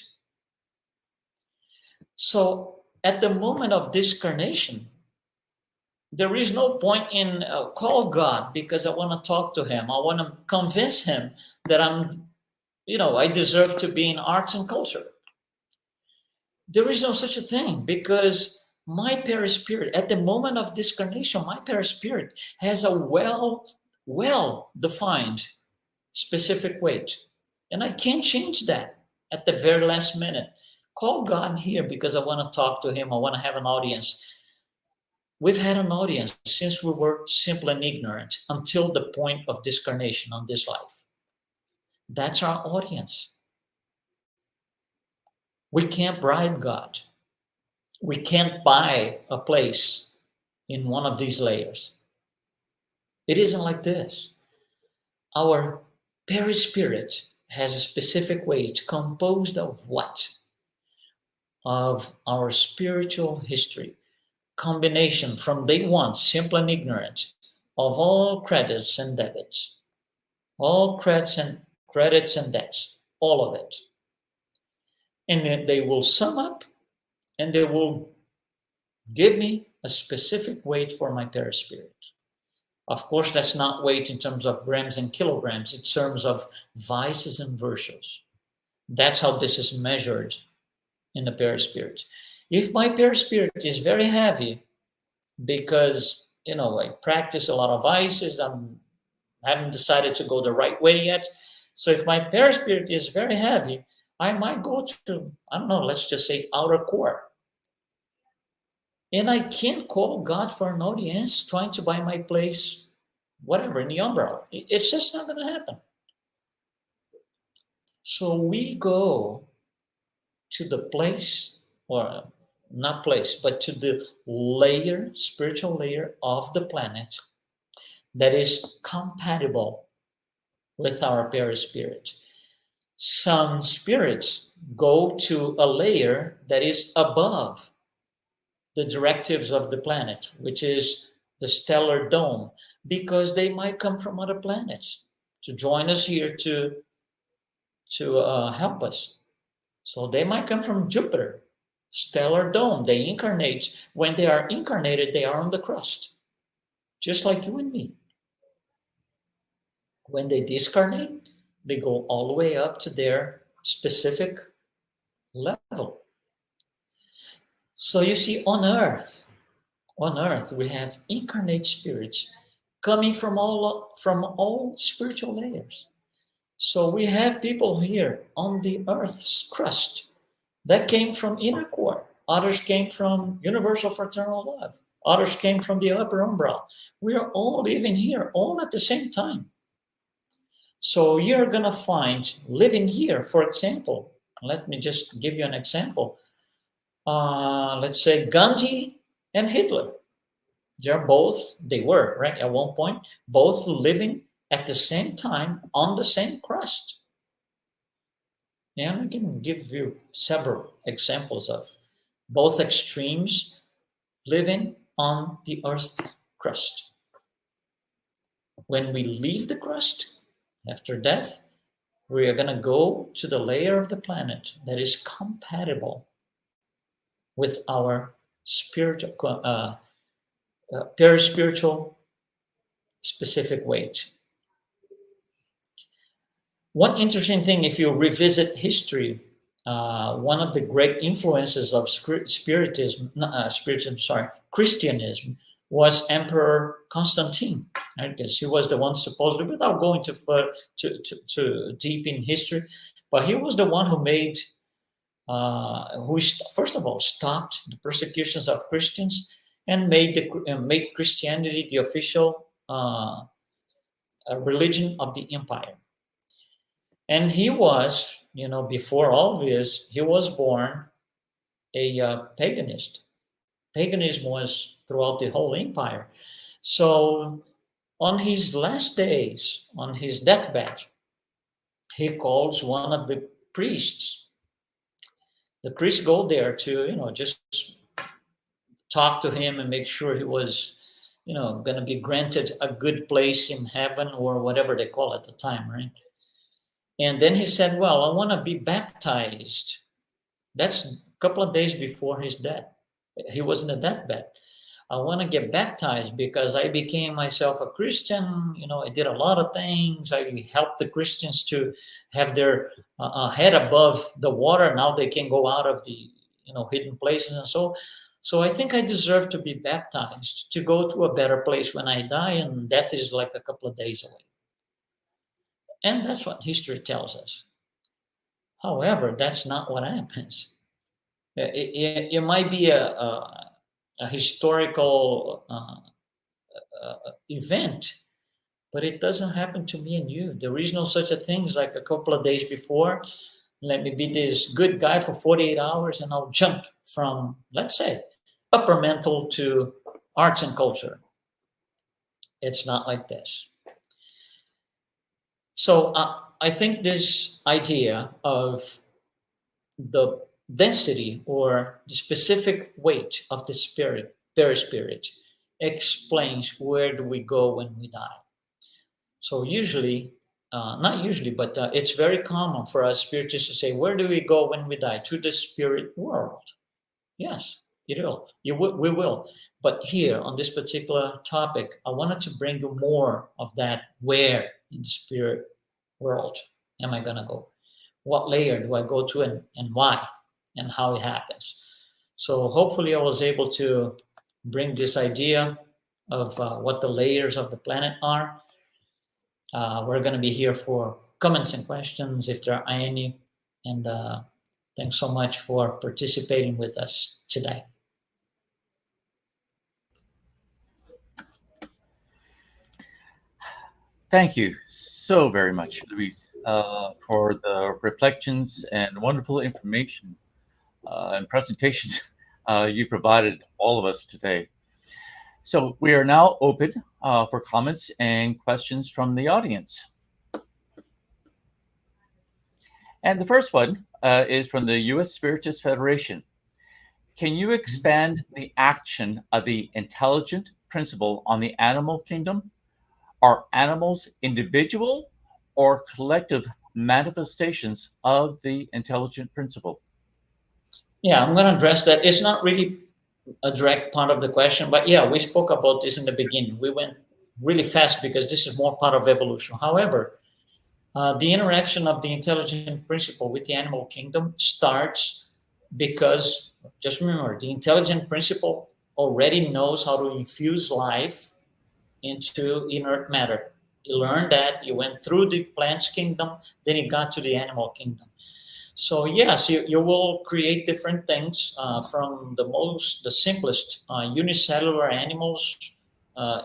So at the moment of discarnation, there is no point in call God because I want to talk to him. I want to convince him that I deserve to be in arts and culture. There is no such a thing because my perispirit, at the moment of discarnation, my perispirit has a well-defined specific weight. And I can't change that at the very last minute. Call God here because I want to talk to him. I want to have an audience. We've had an audience since we were simple and ignorant until the point of discarnation on this life. That's our audience. We can't bribe God. We can't buy a place in one of these layers. It isn't like this. Our perispirit has a specific weight composed of what? Of our spiritual history. Combination from day one, simple and ignorant, of all credits and debits. All credits and debts. All of it. And then they will sum up and they will give me a specific weight for my perispirit. Of course, that's not weight in terms of grams and kilograms. It's terms of vices and virtues. That's how this is measured in the perispirit. If my perispirit is very heavy because, I practice a lot of vices, I haven't decided to go the right way yet. So if my perispirit is very heavy, I might go to, let's just say outer court. And I can't call God for an audience trying to buy my place, whatever, in the umbrella. It's just not going to happen. So we go to the place, or not place, but to the layer, spiritual layer of the planet that is compatible with our perispirit. Some spirits go to a layer that is above the directives of the planet, which is the stellar dome, because they might come from other planets to join us here to help us. So they might come from Jupiter, stellar dome. They incarnate. When they are incarnated, they are on the crust, just like you and me. When they discarnate, they go all the way up to their specific level. So you see, on Earth, we have incarnate spirits coming from all spiritual layers. So we have people here on the Earth's crust that came from inner core. Others came from universal fraternal love. Others came from the upper umbrella. We are all living here, all at the same time. So you're going to find living here, for example, let me just give you an example. Let's say Gandhi and Hitler. They were, right, at one point, both living at the same time on the same crust. And I can give you several examples of both extremes living on the Earth's crust. When we leave the crust, after death, we are going to go to the layer of the planet that is compatible with our perispiritual specific weight. One interesting thing, if you revisit history, one of the great influences of Christianism was Emperor Constantine. Right? Because he was the one supposedly, without going too deep in history, but he was the one who made, first of all, stopped the persecutions of Christians and made Christianity the official religion of the empire. And he was, before all this, he was born a paganist. Paganism was throughout the whole empire. So on his last days, on his deathbed, he calls one of the priests. The priests go there to, just talk to him and make sure he was, going to be granted a good place in heaven or whatever they call it at the time, right? And then he said, well, I want to be baptized. That's a couple of days before his death. He was in a deathbed. I want to get baptized because I became myself a Christian. I did a lot of things. I helped the Christians to have their head above the water. Now they can go out of the, hidden places and so. So I think I deserve to be baptized to go to a better place when I die, and death is like a couple of days away. And that's what history tells us. However, that's not what happens. It might be a historical event, but it doesn't happen to me and you. There is no such a thing as like a couple of days before, let me be this good guy for 48 hours and I'll jump from, let's say, upper mental to arts and culture. It's not like this. So I think this idea of the density or the specific weight of the spirit, perispirit, explains where do we go when we die. So usually, not usually, but it's very common for us spiritists to say, where do we go when we die? To the spirit world. Yes, it will. We will. But here on this particular topic, I wanted to bring you more of that. Where in the spirit world am I going to go? What layer do I go to and why and how it happens? So hopefully I was able to bring this idea of what the layers of the planet are. We're going to be here for comments and questions if there are any. And thanks so much for participating with us today. Thank you so very much, Luis, for the reflections and wonderful information and presentations you provided all of us today. So we are now open for comments and questions from the audience. And the first one is from the U.S. Spiritist Federation. Can you expand the action of the intelligent principle on the animal kingdom? Are animals individual or collective manifestations of the intelligent principle? Yeah, I'm going to address that. It's not really a direct part of the question, but yeah, we spoke about this in the beginning. We went really fast because this is more part of evolution. However, the interaction of the intelligent principle with the animal kingdom starts because, just remember, the intelligent principle already knows how to infuse life into inert matter. You learned that, you went through the plants kingdom, then you got to the animal kingdom. So yes, you will create different things from the simplest unicellular animals.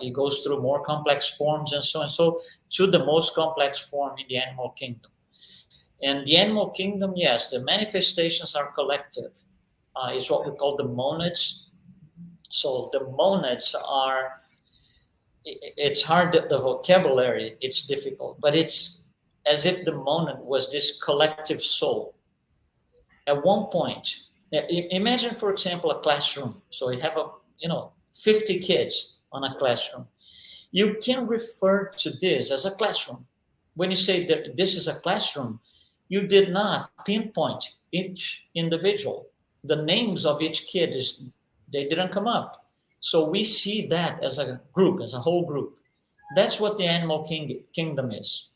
It goes through more complex forms and so on, so to the most complex form in the animal kingdom. And the animal kingdom, yes, the manifestations are collective. It's what we call the monads. So the monads are, it's hard, the vocabulary, it's difficult, but it's as if the monad was this collective soul. At one point, imagine, for example, a classroom. So you have 50 kids on a classroom. You can refer to this as a classroom. When you say that this is a classroom, you did not pinpoint each individual. The names of each kid they didn't come up. So we see that as a group, as a whole group. That's what the animal kingdom is.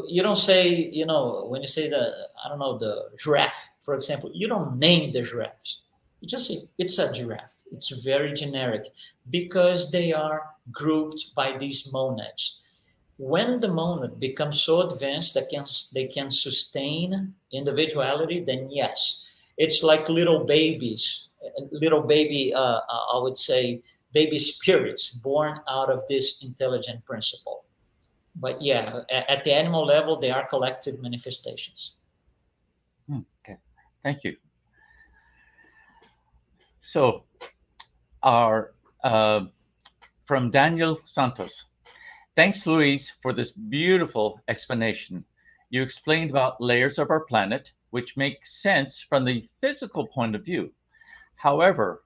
You don't say, when you say the giraffe, for example, you don't name the giraffes. You just say it's a giraffe. It's very generic because they are grouped by these monads. When the monad becomes so advanced that they can sustain individuality, then yes, it's like little babies, I would say, baby spirits born out of this intelligent principle. But yeah, at the animal level, they are collective manifestations. Okay, thank you. So, from Daniel Santos, thanks, Luis, for this beautiful explanation. You explained about layers of our planet, which makes sense from the physical point of view. However,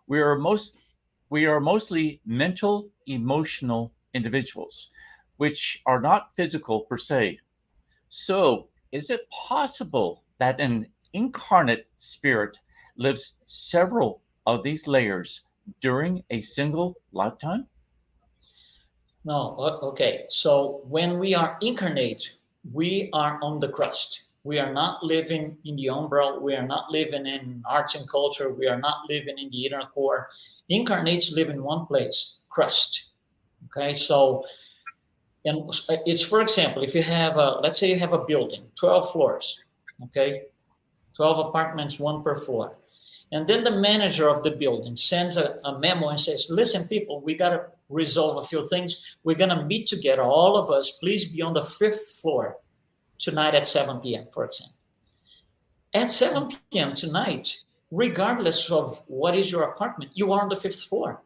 we are mostly mental, emotional individuals, which are not physical per se. So, is it possible that an incarnate spirit lives several of these layers during a single lifetime? No, okay. So when we are incarnate, we are on the crust. We are not living in the umbral. We are not living in arts and culture. We are not living in the inner core. Incarnates live in one place, crust. Okay, so and it's, for example, if you have let's say you have a building, 12 floors. okay? 12 apartments, 1 per floor. And then the manager of the building sends a memo and says, listen, people, we got to resolve a few things. We're going to meet together, all of us. Please be on the 5th floor tonight at 7 p.m., for example. At 7 p.m. tonight, regardless of what is your apartment, you are on the 5th floor.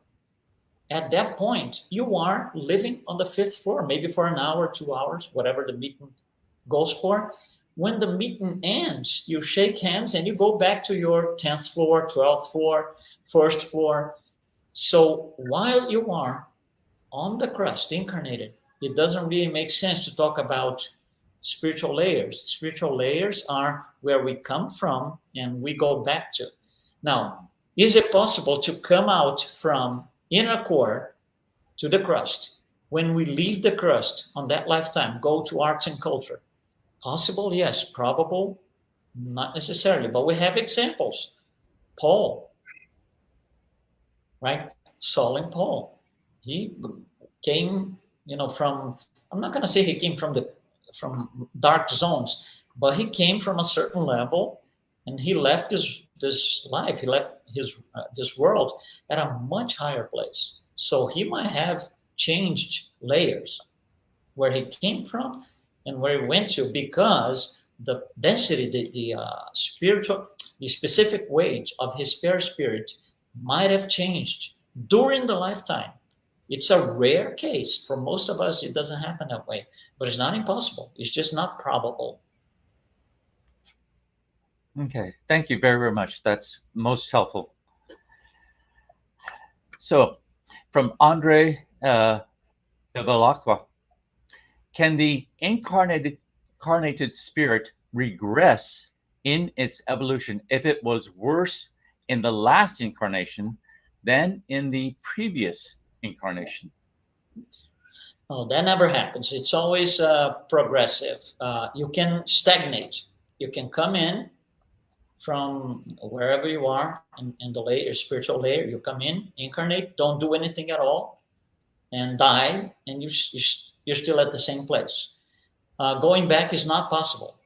At that point, you are living on the 5th floor, maybe for an hour, 2 hours, whatever the meeting goes for. When the meeting ends, you shake hands and you go back to your 10th floor, 12th floor, 1st floor. So while you are on the crust, incarnated, it doesn't really make sense to talk about spiritual layers. Spiritual layers are where we come from and we go back to. Now, is it possible to come out from inner core to the crust? When we leave the crust on that lifetime, go to arts and culture. Possible, yes. Probable, not necessarily. But we have examples. Paul, right? Saul and Paul. He came, from, I'm not going to say he came from dark zones, but he came from a certain level, and he left this life. He left this world at a much higher place. So he might have changed layers where he came from and where he went to, because the density, the specific weight of his spirit might have changed during the lifetime. It's a rare case. For most of us, it doesn't happen that way, but it's not impossible. It's just not probable. Okay, thank you very, very much. That's most helpful. So, from Andre de Valacqua, can the incarnated spirit regress in its evolution if it was worse in the last incarnation than in the previous incarnation? Oh, that never happens. It's always progressive. You can stagnate. You can come in from wherever you are in the layer, spiritual layer. You come in, incarnate, don't do anything at all, and die, and you're still at the same place. Going back is not possible,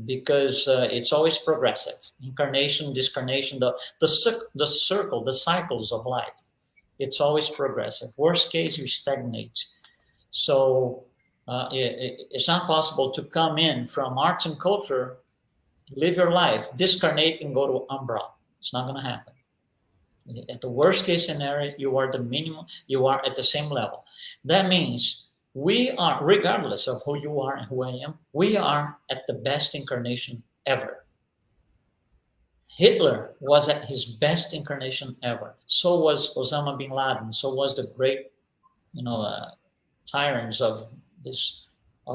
because it's always progressive. Incarnation, discarnation, the circle, the cycles of life. It's always progressive. Worst case, you stagnate. So it's not possible to come in from arts and culture, live your life, discarnate, and go to Umbra. It's not going to happen. At the worst case scenario, you are the minimum, you are at the same level. That means we are, regardless of who you are and who I am, we are at the best incarnation ever. Hitler was at his best incarnation ever. So was Osama bin Laden. So was the great, tyrants of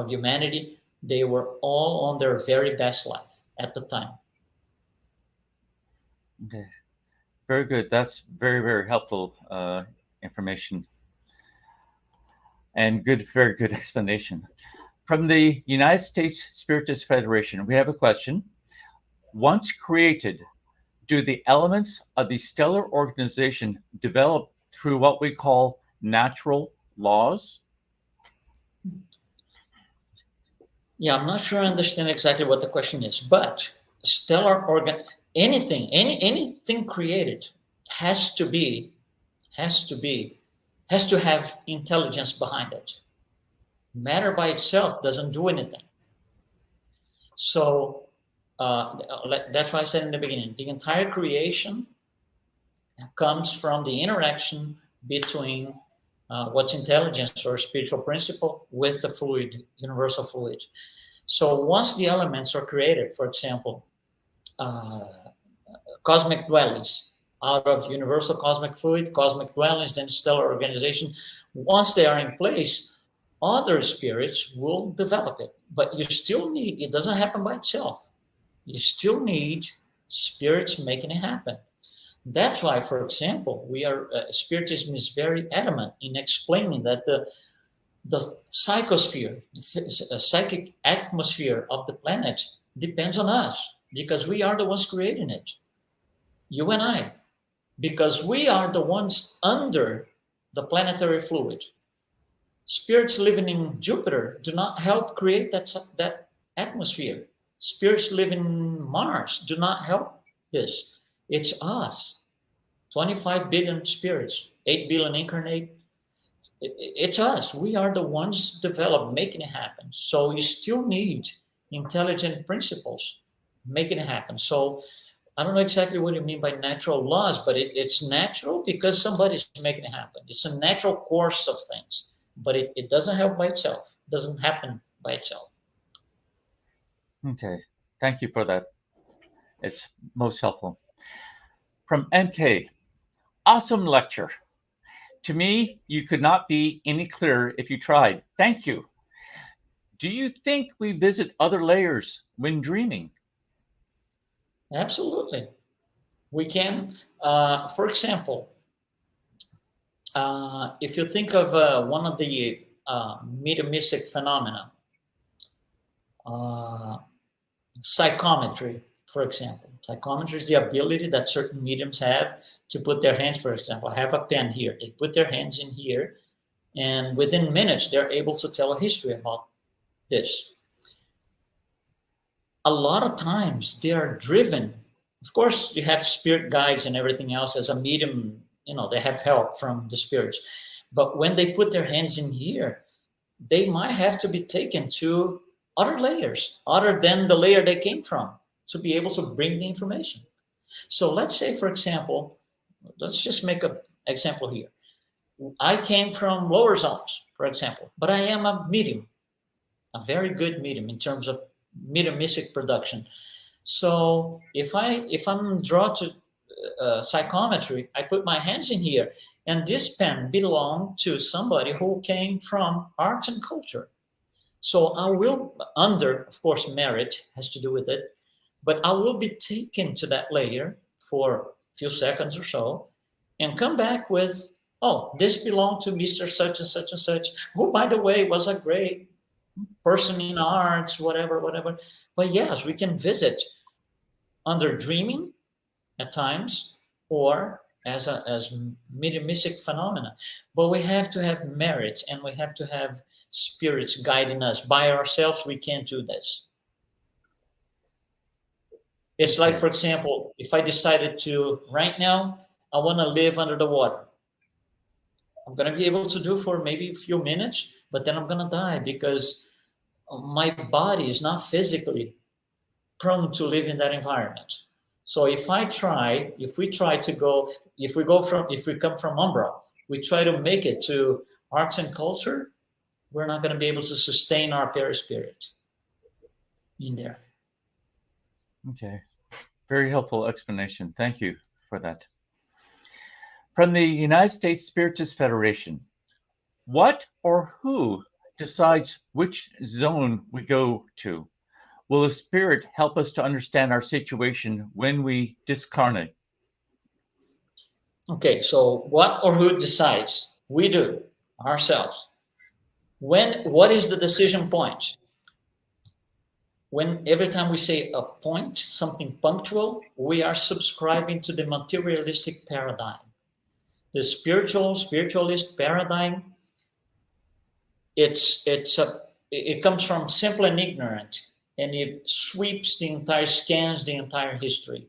humanity. They were all on their very best life at the time. Okay, very good. That's very, very helpful information, and very good explanation. From the United States Spiritist Federation, we have a question. Once created, do the elements of the stellar organization develop through what we call natural laws? Yeah, I'm not sure I understand exactly what the question is, but stellar anything created has to have intelligence behind it. Matter by itself doesn't do anything. So that's why I said in the beginning, the entire creation comes from the interaction between what's intelligence or spiritual principle with the fluid, universal fluid. So once the elements are created, for example, cosmic dwellings, out of universal cosmic fluid, cosmic dwellings, then stellar organization, once they are in place, other spirits will develop it. But you still need, it doesn't happen by itself. You still need spirits making it happen. That's why, for example, Spiritism is very adamant in explaining that the psychosphere, the psychic atmosphere of the planet depends on us, because we are the ones creating it. You and I, because we are the ones under the planetary fluid. Spirits living in Jupiter do not help create that atmosphere. Spirits living in Mars do not help this. It's us. 25 billion spirits, 8 billion incarnate. It's us. We are the ones developed, making it happen. So you still need intelligent principles making it happen. So I don't know exactly what you mean by natural laws, but it's natural because somebody's making it happen. It's a natural course of things, but it doesn't help by itself. It doesn't happen by itself. Okay, thank you for that. It's most helpful. From MK, awesome lecture. To me, you could not be any clearer if you tried. Thank you. Do you think we visit other layers when dreaming? Absolutely. We can, for example, if you think of one of the metaphysic phenomena, psychometry, for example. Psychometry is the ability that certain mediums have to put their hands, for example, I have a pen here. They put their hands in here, and within minutes, they're able to tell a history about this. A lot of times, they are driven. Of course, you have spirit guides and everything else. As a medium, they have help from the spirits. But when they put their hands in here, they might have to be taken to other layers, other than the layer they came from, to be able to bring the information. So let's say, for example, let's just make an example here. I came from lower zones, for example, but I am a medium, a very good medium in terms of metaphysic production. So if I'm drawn to psychometry, I put my hands in here, and this pen belonged to somebody who came from arts and culture. So I will, under, of course, merit has to do with it, but I will be taken to that layer for a few seconds or so and come back with, oh, this belonged to Mr. Such and such and such, who, by the way, was a great person in arts, whatever. But yes, we can visit under dreaming at times or as metaphysic phenomena. But we have to have merit, and we have to have spirits guiding us. By ourselves, we can't do this. It's like, for example, if I decided to, right now, I want to live under the water. I'm going to be able to do for maybe a few minutes, but then I'm going to die because my body is not physically prone to live in that environment. So if we come from Umbra, we try to make it to arts and culture, we're not going to be able to sustain our perispirit in there. Okay, very helpful explanation. Thank you for that. From the United States Spiritist Federation, what or who decides which zone we go to? Will the spirit help us to understand our situation when we discarnate? Okay, so what or who decides? We do, ourselves. What is the decision point? When every time we say a point, something punctual, we are subscribing to the materialistic paradigm. The spiritualist paradigm, it comes from simple and ignorant, and it sweeps scans the entire history.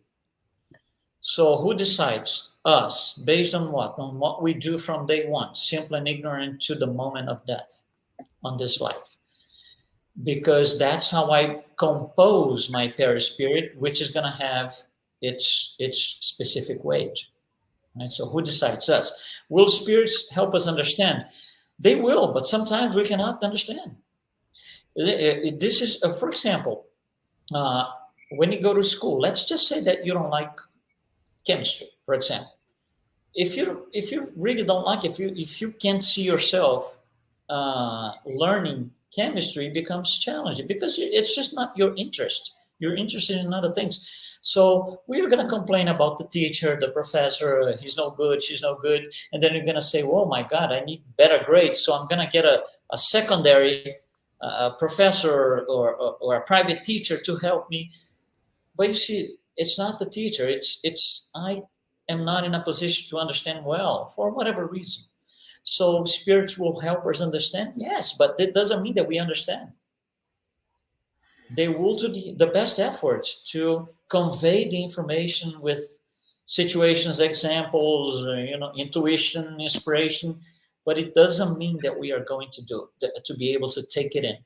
So who decides? Us, based on what? On what we do from day one, simple and ignorant to the moment of death on this life. Because that's how I compose my perispirit, which is going to have its specific weight. Right? So who decides? Us. Will spirits help us understand? They will, but sometimes we cannot understand. This is, for example, when you go to school, let's just say that you don't like chemistry, for example. If you really don't like, if you can't see yourself learning chemistry, it becomes challenging because it's just not your interest. You're interested in other things. So we're going to complain about the teacher, the professor, he's no good, she's no good. And then you're going to say, oh my God, I need better grades. So I'm going to get a secondary professor or a private teacher to help me. But you see, it's not the teacher. It's I am not in a position to understand well for whatever reason. So spirits will help us understand. Yes, but that doesn't mean that we understand. they will do the best efforts to convey the information with situations, examples, intuition, inspiration, but it doesn't mean that we are going to be able to take it in.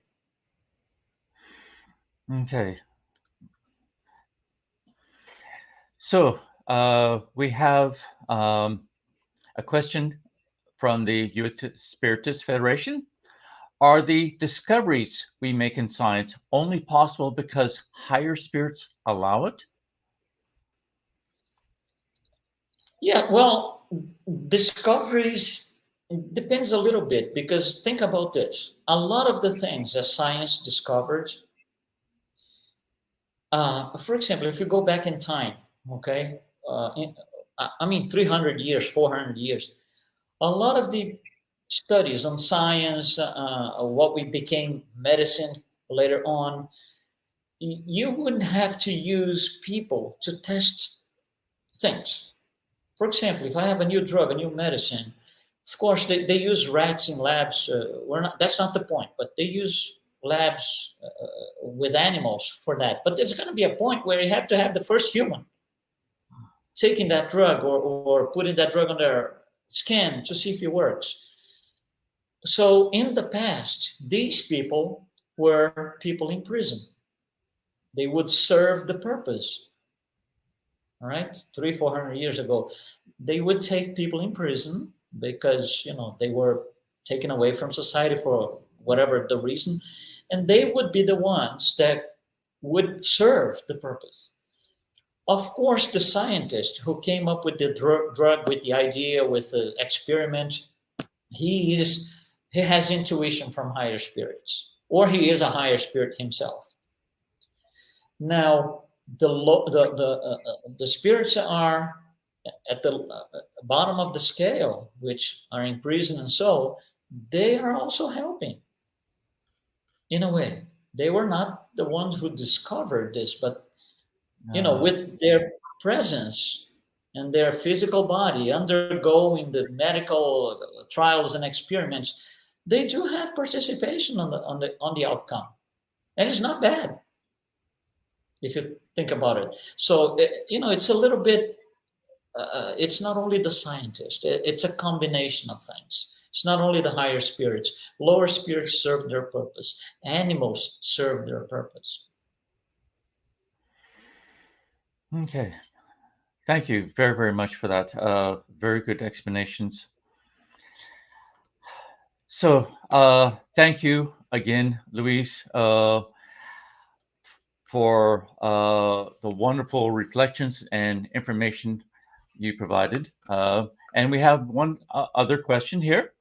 Okay. So we have a question from the U.S. Spiritist Federation. Are the discoveries we make in science only possible because higher spirits allow it? Yeah, well, discoveries depends a little bit, because think about this. A lot of the things that science discovered, for example, if you go back in time, okay, 300 years, 400 years, a lot of the studies on science, what we became medicine later on, you wouldn't have to use people to test things. For example, if I have a new drug, a new medicine, of course, they use rats in labs. That's not the point, but they use labs with animals for that. But there's going to be a point where you have to have the first human taking that drug or putting that drug on their skin to see if it works. So in the past, these people were people in prison. They would serve the purpose. All right, 300-400 years ago, they would take people in prison because they were taken away from society for whatever the reason, and they would be the ones that would serve the purpose. Of course, the scientist who came up with the drug, with the idea, with the experiment, he has intuition from higher spirits, or he is a higher spirit himself. Now, the spirits are at the bottom of the scale, which are in prison, and so they are also helping in a way. They were not the ones who discovered this, but with their presence and their physical body undergoing the medical trials and experiments, they do have participation on the outcome, and it's not bad if you think about it. So it's a little bit. It's not only the scientist; it's a combination of things. It's not only the higher spirits; lower spirits serve their purpose. Animals serve their purpose. Okay. Thank you very, very much for that. Very good explanations. So thank you again, LUIZ, for the wonderful reflections and information you provided. And we have one other question here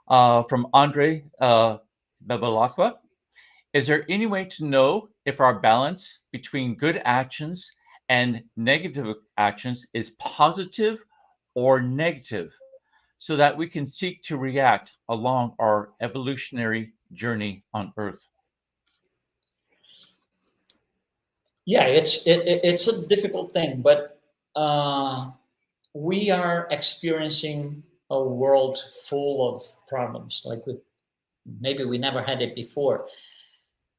from Andre Bebalacqua. Is there any way to know if our balance between good actions and negative actions is positive or negative, so that we can seek to react along our evolutionary journey on Earth? Yeah, it's a difficult thing, but we are experiencing a world full of problems, like maybe we never had it before.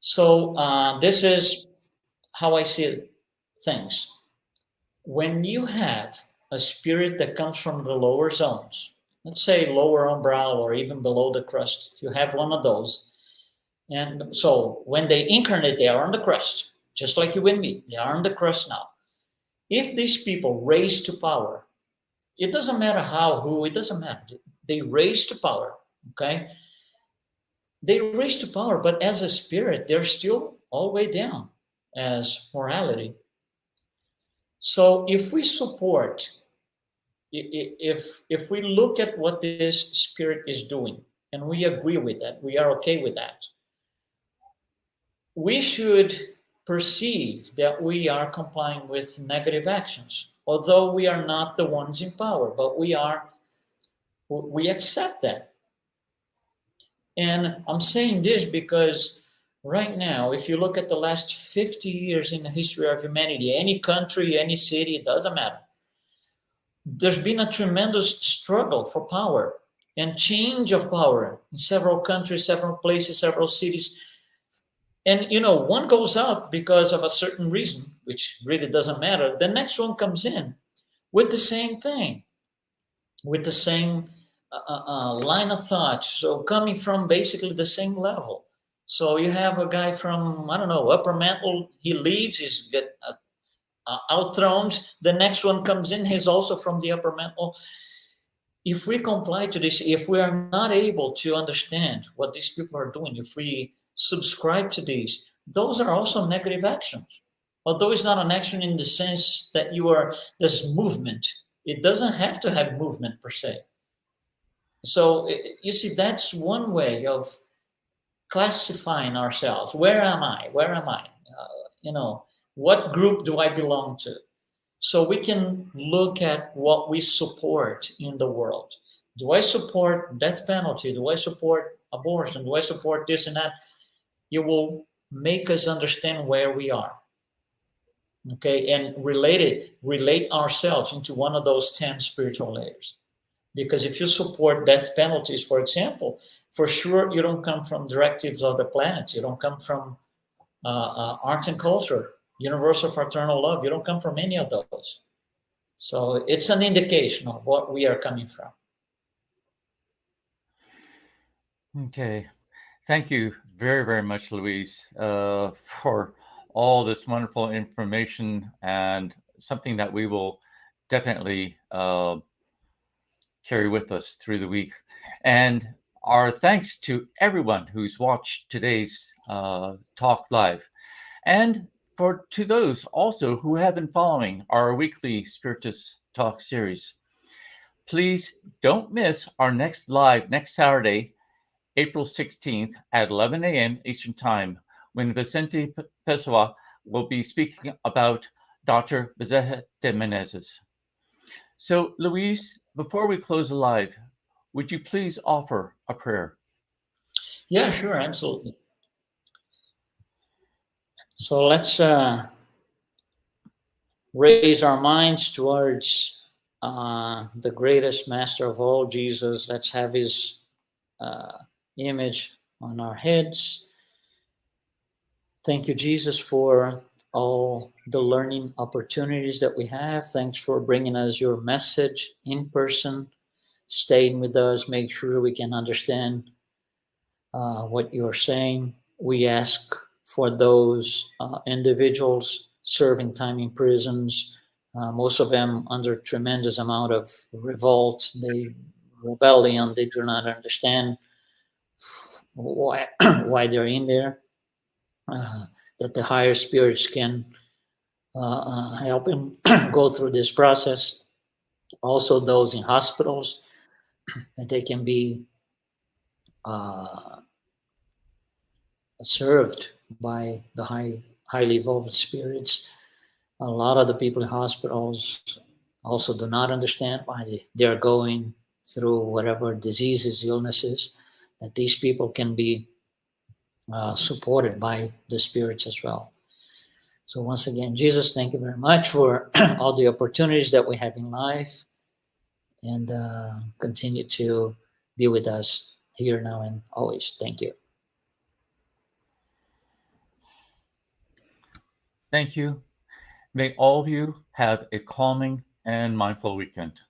So this is how I see things. When you have a spirit that comes from the lower zones, let's say lower umbral or even below the crust, if you have one of those, and so when they incarnate, they are on the crust, just like you and me, they are on the crust now. If these people raise to power, it doesn't matter who, it doesn't matter. They raise to power, okay? They raise to power, but as a spirit, they're still all the way down as morality. So if we support, if we look at what this spirit is doing, and we agree with that, we are okay with that, we should perceive that we are complying with negative actions, although we are not the ones in power, but we accept that. And I'm saying this because right now, if you look at the last 50 years in the history of humanity, any country, any city, it doesn't matter, there's been a tremendous struggle for power and change of power in several countries, several places, several cities. And, one goes out because of a certain reason, which really doesn't matter. The next one comes in with the same thing, with the same line of thought. So coming from basically the same level. So you have a guy from, I don't know, upper mantle, he leaves, he's get outthrown. The next one comes in, he's also from the upper mantle. If we comply to this, if we are not able to understand what these people are doing, if we subscribe to these, those are also negative actions. Although it's not an action in the sense that there's movement. It doesn't have to have movement per se. So you see, that's one way of classifying ourselves. Where am I? Where am I? What group do I belong to? So we can look at what we support in the world. Do I support death penalty? Do I support abortion? Do I support this and that? It will make us understand where we are. Okay, and relate ourselves into one of those 10 spiritual layers. Because if you support death penalties, for example, for sure you don't come from directives of the planet. You don't come from arts and culture, universal fraternal love. You don't come from any of those. So it's an indication of what we are coming from. Okay. Thank you very, very much, Luiz, for all this wonderful information, and something that we will definitely carry with us through the week. And our thanks to everyone who's watched today's talk live. And to those also who have been following our weekly Spiritist Talk series. Please don't miss our next live next Saturday, April 16th at 11 a.m. Eastern Time, when Vicente Pessoa will be speaking about Dr. Bezerra de Menezes. So, Luiz, before we close the live, would you please offer a prayer? Yeah, sure, absolutely. So let's raise our minds towards the greatest master of all, Jesus. Let's have his image on our heads. Thank you, Jesus, for all the learning opportunities that we have. Thanks for bringing us your message in person, staying with us, make sure we can understand what you're saying. We ask for those individuals serving time in prisons, most of them under tremendous amount of revolt, rebellion. They do not understand why they're in there. That the higher spirits can help them go through this process. Also, those in hospitals, that they can be served by the highly evolved spirits. A lot of the people in hospitals also do not understand why they're going through whatever diseases, illnesses, that these people can be supported by the spirits as well. So once again, Jesus, thank you very much for all the opportunities that we have in life, and continue to be with us here, now, and always. Thank you. Thank you. May all of you have a calming and mindful weekend.